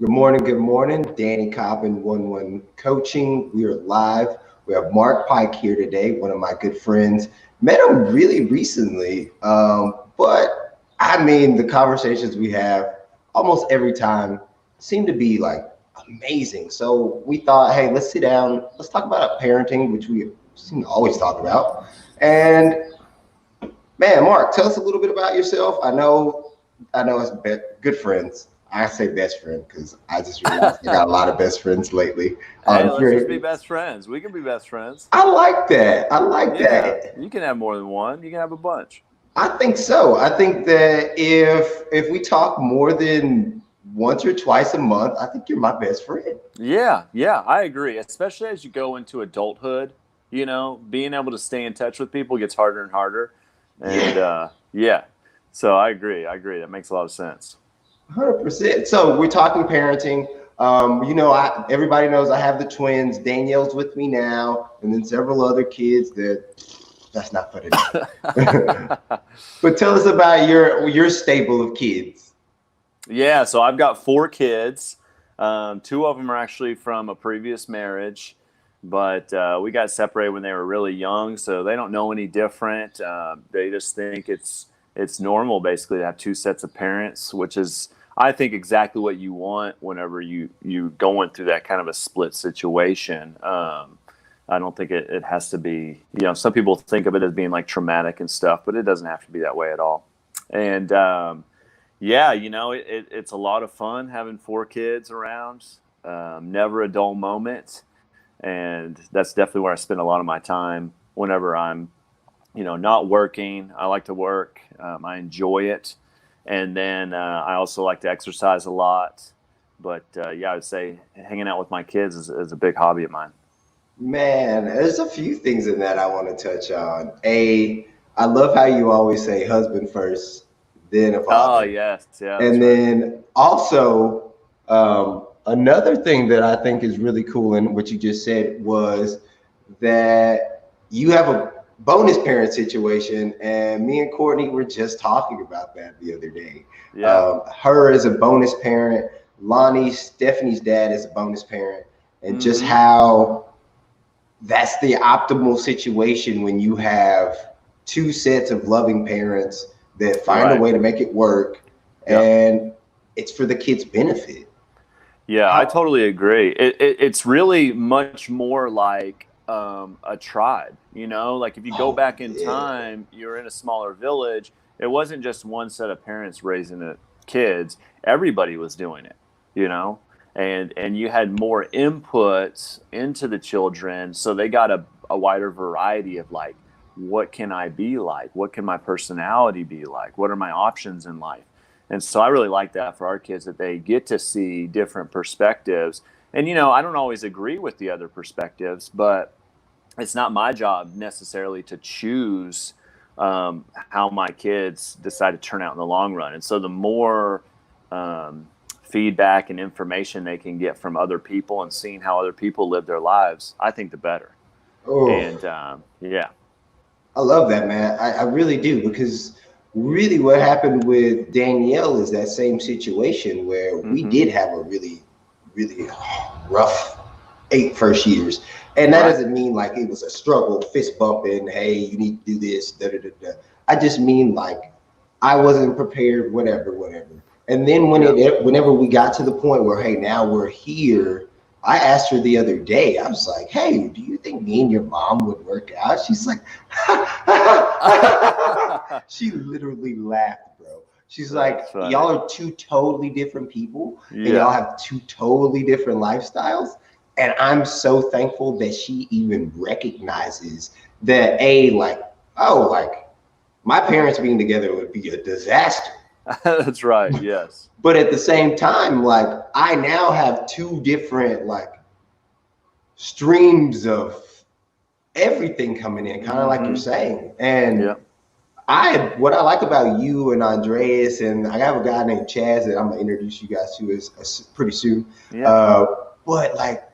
Good morning, good morning. Danny Cobbin, 1-1 Coaching. We are live. We have Mark Pike here today, one of my good friends. Met him really recently, but I mean, the conversations we have almost every time seem to be like amazing. So we thought, hey, let's sit down, let's talk about parenting, which we seem to always talk about. And man, Mark, tell us a little bit about yourself. I know it's good friends. I say best friend because I just realized I got a lot of best friends lately. Hey, let's just be best friends. We can be best friends. I like that. I like Yeah, that. you can have more than one. You can have a bunch. I think so. I think that if we talk more than once or twice a month, I think you're my best friend. Yeah, I agree. Especially as you go into adulthood, being able to stay in touch with people gets harder and harder. And Yeah, yeah, so I agree. That makes a lot of sense. 100%. So we're talking parenting. Everybody knows I have the twins. Danielle's with me now, and then several other kids that's not funny. But tell us about your stable of kids. Yeah, so I've got four kids. Two of them are actually from a previous marriage, but we got separated when they were really young, so they don't know any different. They just think it's normal, basically, to have two sets of parents, which is, I think, exactly what you want whenever you going through that kind of a split situation. I don't think it has to be. Some people think of it as being like traumatic and stuff, but it doesn't have to be that way at all. And yeah, it's a lot of fun having four kids around. Never a dull moment. And that's definitely where I spend a lot of my time whenever I'm, not working. I like to work. I enjoy it. And then I also like to exercise a lot. But yeah, I would say hanging out with my kids is a big hobby of mine. Man, there's a few things in that I want to touch on. I love how you always say husband first, then a Oh, father. yes. Yeah, that's And right. then also, another thing that I think is really cool in what you just said was that you have a bonus parent situation, and me and Courtney were just talking about that the other day. Yeah. Her as a bonus parent, Lonnie, Stephanie's dad, is a bonus parent, and just Mm-hmm. how that's the optimal situation when you have two sets of loving parents that find a Right. way to make it work, Yep. and it's for the kids' benefit. Yeah, I How? totally agree. It's really much more like a tribe, Like if you go Oh back in yeah, time, you're in a smaller village. It wasn't just one set of parents raising the kids. Everybody was doing it, you know? And you had more inputs into the children, so they got a wider variety of like, what can I be like? What can my personality be like? What are my options in life? And so I really like that for our kids, that they get to see different perspectives. And, I don't always agree with the other perspectives, but it's not my job necessarily to choose how my kids decide to turn out in the long run. And so the more feedback and information they can get from other people and seeing how other people live their lives, I think the better. oh, And yeah. I love that, man. I really do, because really what happened with Danielle is that same situation where we Mm-hmm. did have a really, really rough 8 first years. And that Right. doesn't mean like it was a struggle, fist bumping, hey, you need to do this, da da da da. I just mean like I wasn't prepared, whatever, whatever. And then Yeah. whenever we got to the point where, hey, now we're here, I asked her the other day, I was like, hey, do you think me and your mom would work out? She's like, she literally laughed, bro. She's like, That's funny. y'all are two totally different people, and y'all Yeah. have two totally different lifestyles. And I'm so thankful that she even recognizes that, like, oh, like my parents being together would be a disaster. That's right. Yes. But at the same time, like I now have two different like streams of everything coming in, kind of like you're Mm-hmm. saying. And Yeah. what I like about you and Andreas, and I have a guy named Chaz that I'm gonna introduce you guys to is pretty soon. Yeah. Uh, but like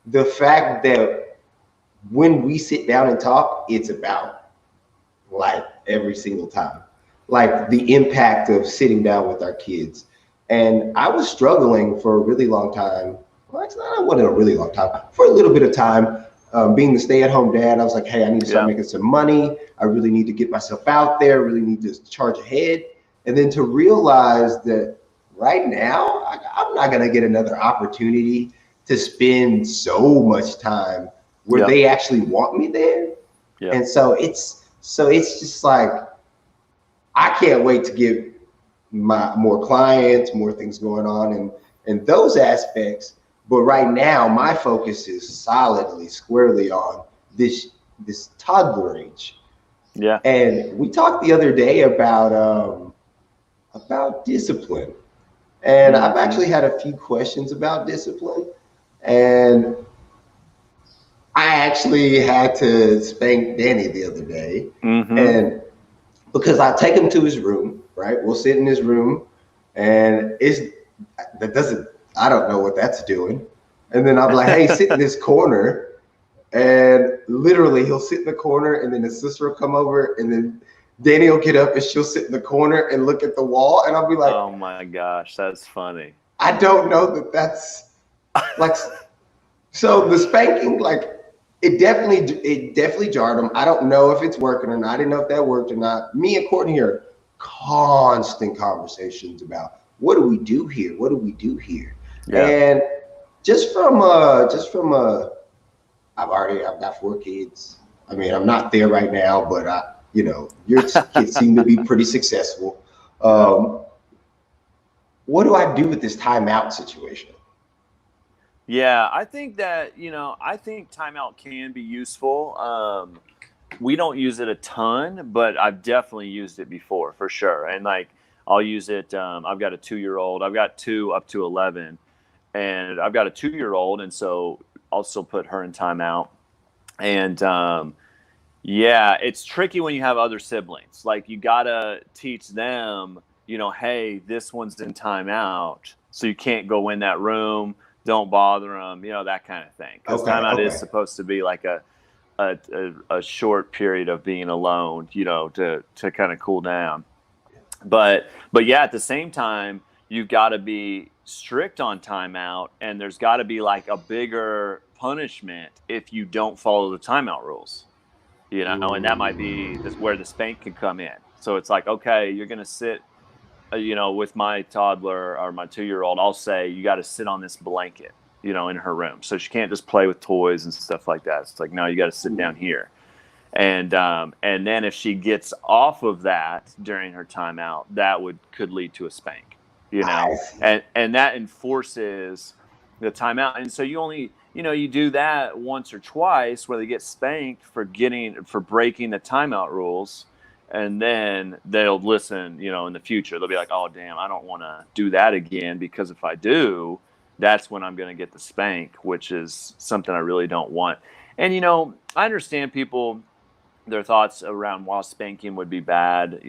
the fact that when we sit down and talk, it's about life every single time. Like the impact of sitting down with our kids. And I was struggling for a really long time. Well, actually, it wasn't a really long time. For a little bit of time, being the stay-at-home dad, I was like, hey, I need to start Yeah. making some money. I really need to get myself out there. Really need to charge ahead. And then to realize that right now, I'm not going to get another opportunity to spend so much time where Yeah. they actually want me there. Yeah. And so it's just like I can't wait to get my more clients, more things going on, and those aspects. But right now, my focus is solidly, squarely on this toddler age. Yeah. And we talked the other day about discipline, and I've Mm-hmm. actually had a few questions about discipline, and I actually had to spank Danny the other day, Mm-hmm. and because I take him to his room, right? We'll sit in his room, and that doesn't. I don't know what that's doing. And then I'm like, hey, sit in this corner, and literally he'll sit in the corner, and then his sister will come over, and then Danny will get up, and she'll sit in the corner and look at the wall, and I'll be like, Oh my gosh, that's funny. I don't know that that's like. So the spanking, like it definitely jarred him. I don't know if it's working or not. I didn't know if that worked or not. Me and Courtney are constant conversations about what do we do here? What do we do here? Yeah. And just from I've got 4 kids. I mean, I'm not there right now, but your kids seem to be pretty successful. Yeah. What do I do with this timeout situation? Yeah, I think that, I think timeout can be useful. We don't use it a ton, but I've definitely used it before for sure. And like, I'll use it. I've got a 2-year-old. I've got two up to 11, and I've got a 2-year-old, and so I'll still put her in timeout. And yeah, it's tricky when you have other siblings. Like, you gotta teach them, hey, this one's in timeout, so you can't go in that room. Don't bother them, that kind of thing. Because Okay, timeout is okay. supposed to be like a short period of being alone, to kind of cool down. But yeah, at the same time, you've got to be strict on timeout, and there's got to be like a bigger punishment if you don't follow the timeout rules. And that might be this where the spank can come in. So it's like, okay, you're gonna sit, with my toddler or my 2-year-old. I'll say you got to sit on this blanket, in her room, so she can't just play with toys and stuff like that. It's like, no, you got to sit down here. And then if she gets off of that during her timeout, that could lead to a spank, I see. and that enforces the timeout. And so you only, you do that once or twice where they get spanked for breaking the timeout rules, and then they'll listen, in the future. They'll be like, oh damn, I don't want to do that again, because if I do, that's when I'm going to get the spank, which is something I really don't want. And I understand people, their thoughts around why spanking would be bad,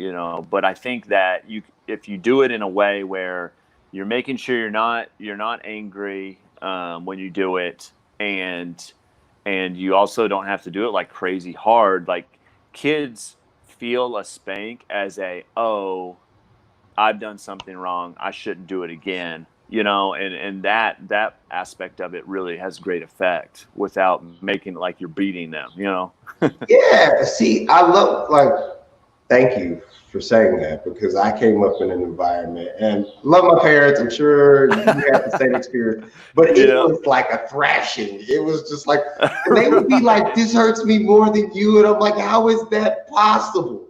but I think that if you do it in a way where you're making sure you're not angry when you do it, and you also don't have to do it like crazy hard. Like, kids feel a spank as oh, I've done something wrong, I shouldn't do it again, and that aspect of it really has great effect without making it like you're beating them. Yeah, see, I love like thank you for saying that because I came up in an environment and love my parents. I'm sure you had the same experience, but it Yeah. was like a thrashing. It was just like, and they would be like, "This hurts me more than you," and I'm like, "How is that possible?"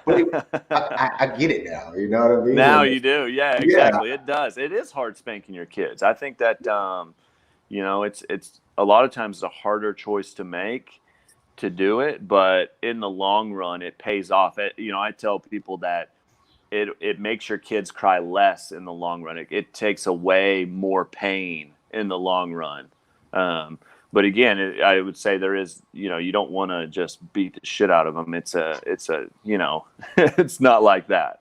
But I get it now. You know what I mean? Now And you do. Yeah, yeah, exactly. It does. It is hard spanking your kids. I think that it's a lot of times a harder choice to make, to do it, but in the long run it pays off. I tell people that it makes your kids cry less in the long run. It takes away more pain in the long run. But again, I would say there is, you don't want to just beat the shit out of them. It's a it's not like that.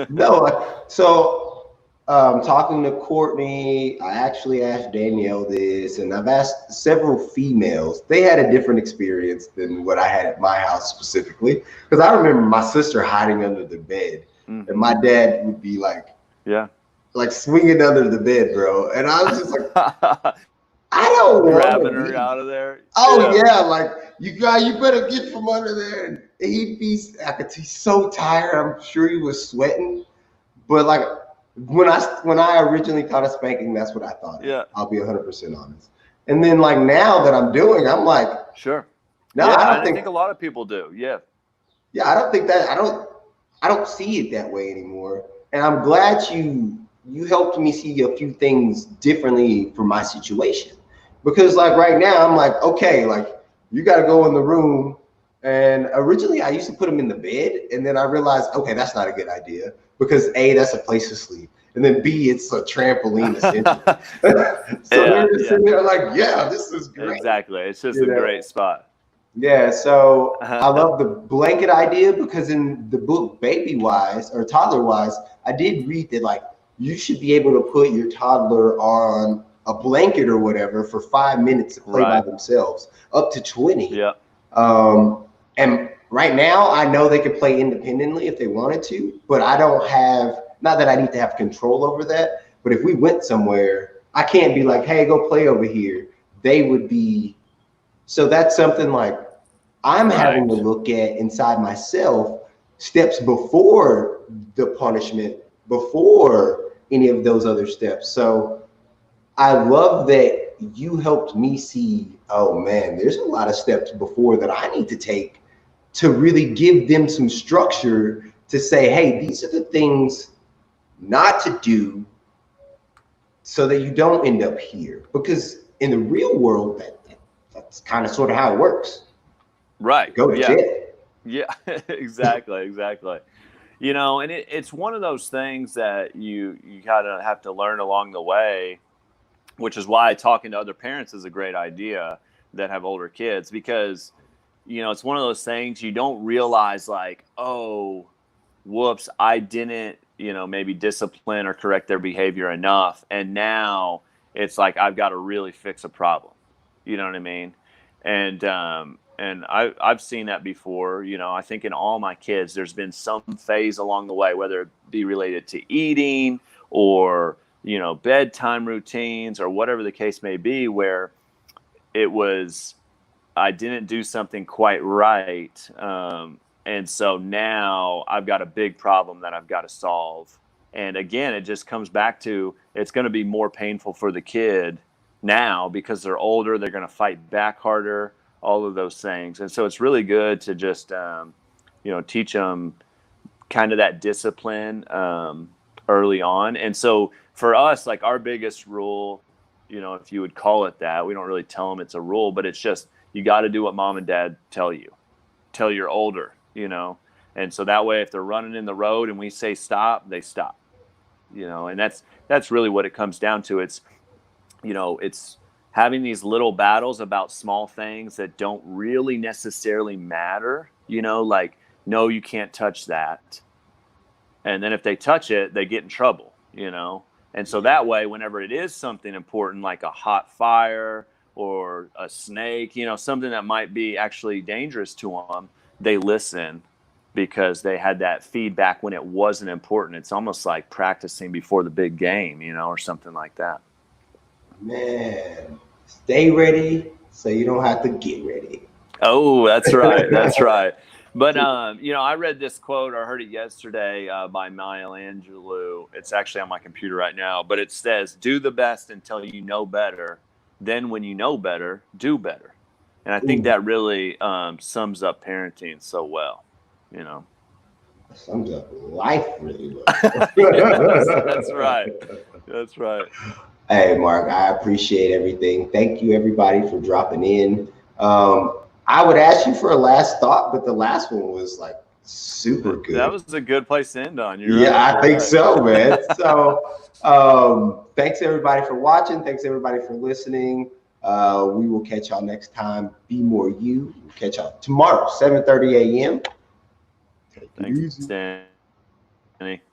no. So, talking to Courtney, I actually asked Danielle this, and I've asked several females. They had a different experience than what I had at my house specifically, because I remember my sister hiding under the bed, and Hmm. my dad would be like, Yeah. like swinging under the bed, bro. And I was just like, I don't want grabbing to her be. out of there. Oh yeah, like you better get from under there. And he'd be, I could see so tired. I'm sure he was sweating. But like when I originally thought of spanking, that's what I thought. Yeah. I'll be 100% honest. And then like now that I'm doing, I'm like, sure. no, yeah, I think a lot of people do. Yeah. Yeah, I don't think that I don't see it that way anymore. And I'm glad you helped me see a few things differently for my situation. Because like right now I'm like, okay, like you got to go in the room. And originally I used to put them in the bed, and then I realized, okay, that's not a good idea because A, that's a place to sleep. And then B, it's a trampoline essentially. So they're just sitting there like, yeah, this is great. Exactly. It's just a great spot. Yeah, so I love the blanket idea because in the book Baby Wise or Toddler Wise, I did read that like you should be able to put your toddler on a blanket or whatever for 5 minutes to play by themselves, up to 20. Yeah. And right now I know they could play independently if they wanted to, but I don't have, not that I need to have control over that, but if we went somewhere, I can't be like, hey, go play over here. They would be, so that's something like I'm having to look at inside myself steps before the punishment, before any of those other steps. So I love that you helped me see, oh man, there's a lot of steps before that I need to take to really give them some structure to say, hey, these are the things not to do so that you don't end up here. Because in the real world, that's kind of sort of how it works. Right. Go to jail. Yeah, exactly. You know, and it's one of those things that you kind of have to learn along the way, which is why talking to other parents is a great idea that have older kids, because, you know, it's one of those things you don't realize like, oh, whoops, I didn't, you know, maybe discipline or correct their behavior enough. And now it's like, I've got to really fix a problem. You know what I mean? And I've seen that before. You know, I think in all my kids, there's been some phase along the way, whether it be related to eating or, you know, bedtime routines or whatever the case may be, where it was, I didn't do something quite right. And so now I've got a big problem that I've got to solve. And again, it just comes back to, it's going to be more painful for the kid now because they're older, they're going to fight back harder, all of those things. And so it's really good to just, you know, teach them kind of that discipline early on. And so for us, like our biggest rule, you know, if you would call it that, we don't really tell them it's a rule, but it's just, you got to do what mom and dad tell you, till you're older, you know? And so that way, if they're running in the road and we say stop, they stop, you know? And that's really what it comes down to. It's, you know, it's having these little battles about small things that don't really necessarily matter, you know, like, no, you can't touch that. And then if they touch it, they get in trouble, you know? And so that way, whenever it is something important, like a hot fire or a snake, you know, something that might be actually dangerous to them, they listen because they had that feedback when it wasn't important. It's almost like practicing before the big game, you know, or something like that. Man, stay ready so you don't have to get ready. Oh, that's right. That's right. But, you know, I read this quote, or heard it yesterday by Maya Angelou. It's actually on my computer right now, but it says, do the best until you know better. Then when you know better, do better. And I think that really sums up parenting so well, you know. Sums up life really well. That's right. That's right. Hey, Mark, I appreciate everything. Thank you, everybody, for dropping in. I would ask you for a last thought, but the last one was like super good. That was a good place to end on. I think so, man. So thanks, everybody, for watching. Thanks, everybody, for listening. We will catch y'all next time. Be more you. We'll catch y'all tomorrow, 7:30 a.m. Thanks, Danny.